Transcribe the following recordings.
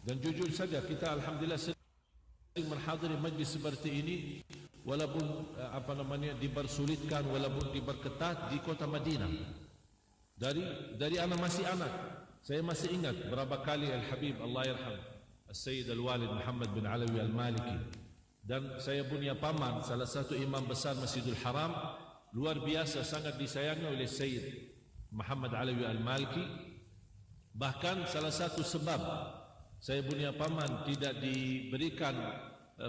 Dan jujur saja kita alhamdulillah sering menghadiri majlis seperti ini, walaupun dipersulitkan, walaupun diperketat di kota Madinah. Dari anak masih anak, saya masih ingat berapa kali Al-Habib Allah yarham Al-Sayyid Al-Walid Muhammad bin Alawi Al-Maliki dan saya punya paman, salah satu imam besar Masjidul Haram, luar biasa sangat disayangi oleh Sayyid Muhammad Alawi Al-Maliki. Bahkan salah satu sebab saya punya paman tidak diberikan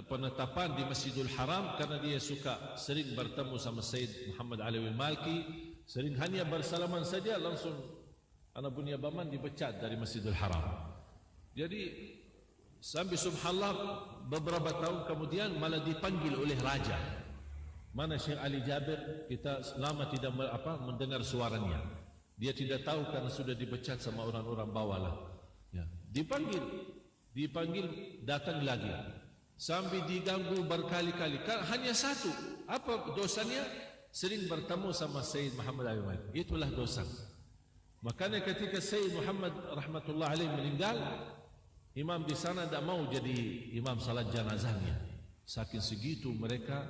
penetapan di Masjidul Haram karena dia suka sering bertemu sama Sayyid Muhammad Alawi Al-Maliki, sering hanya bersalaman saja langsung anak punya paman dipecat dari Masjidul Haram. Jadi sampai subhanallah beberapa tahun kemudian malah dipanggil oleh raja. Mana Syekh Ali Jabir, kita lama tidak mendengar suaranya. Dia tidak tahu karena sudah dipecat sama orang-orang bawah lah. Ya, dipanggil datang lagi. Sampai diganggu berkali-kali. Hanya satu, apa dosanya? Sering bertemu sama Sayyid Muhammad Ali Maliki. Itulah dosa. Makanya ketika Sayyid Muhammad rahmatullah alaih meninggal, imam di sana tidak mau jadi imam salat jenazahnya. Saking segitu mereka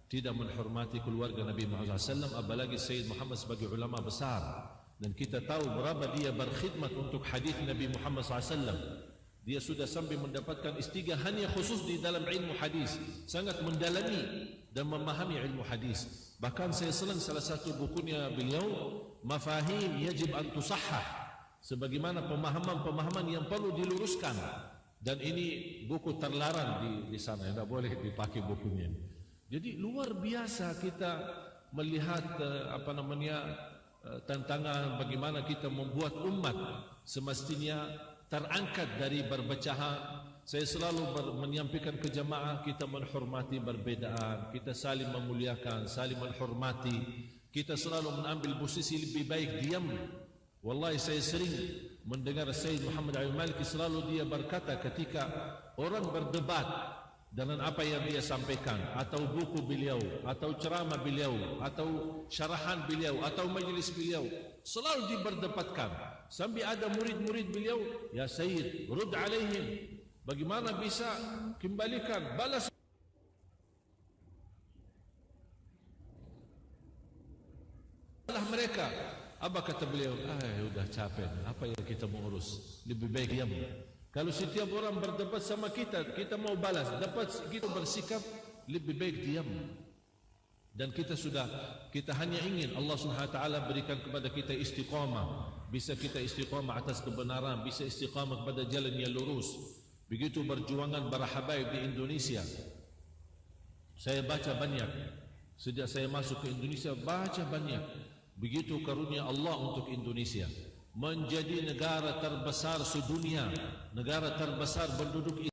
tidak menghormati keluarga Nabi Muhammad SAW, apalagi Sayyid Muhammad sebagai ulama besar. Dan kita tahu berapa dia berkhidmat untuk hadis Nabi Muhammad SAW. Dia sudah sampai mendapatkan istigah hanya khusus di dalam ilmu hadis, sangat mendalami dan memahami ilmu hadis. Bahkan saya senang salah satu bukunya beliau, Mafahim Yajib an Tusahhah, sebagaimana pemahaman-pemahaman yang perlu diluruskan. Dan ini buku terlarang di sana, tidak boleh dipakai bukunya. Jadi luar biasa kita melihat tantangan bagaimana kita membuat umat semestinya terangkat dari berpecahan. Saya selalu menyampaikan ke jamaah, kita menghormati perbedaan, kita saling memuliakan, saling menghormati. Kita selalu mengambil posisi lebih baik diam. Wallahi saya sering mendengar Sayyid Muhammad Ali Maliki, selalu dia berkata ketika orang berdebat dengan apa yang dia sampaikan, atau buku beliau, atau ceramah beliau, atau syarahan beliau, atau majlis beliau, selalu diperdebatkan. Sampai ada murid-murid beliau, ya Sayyid, rud alaihim, bagaimana bisa kembalikan, balas mereka. Apa kata beliau? Sudah capek, apa yang kita mau urus, lebih baik diam. Kalau setiap orang berdebat sama kita, kita mau balas, dapat kita bersikap, lebih baik diam. Dan kita hanya ingin Allah Subhanahu wa taala berikan kepada kita istiqamah, bisa kita istiqamah atas kebenaran, bisa istiqamah kepada jalan yang lurus. Begitu berjuangan para habaib di Indonesia. Saya baca banyak, sejak saya masuk ke Indonesia baca banyak. Begitu karunia Allah untuk Indonesia menjadi negara terbesar sedunia, negara terbesar penduduk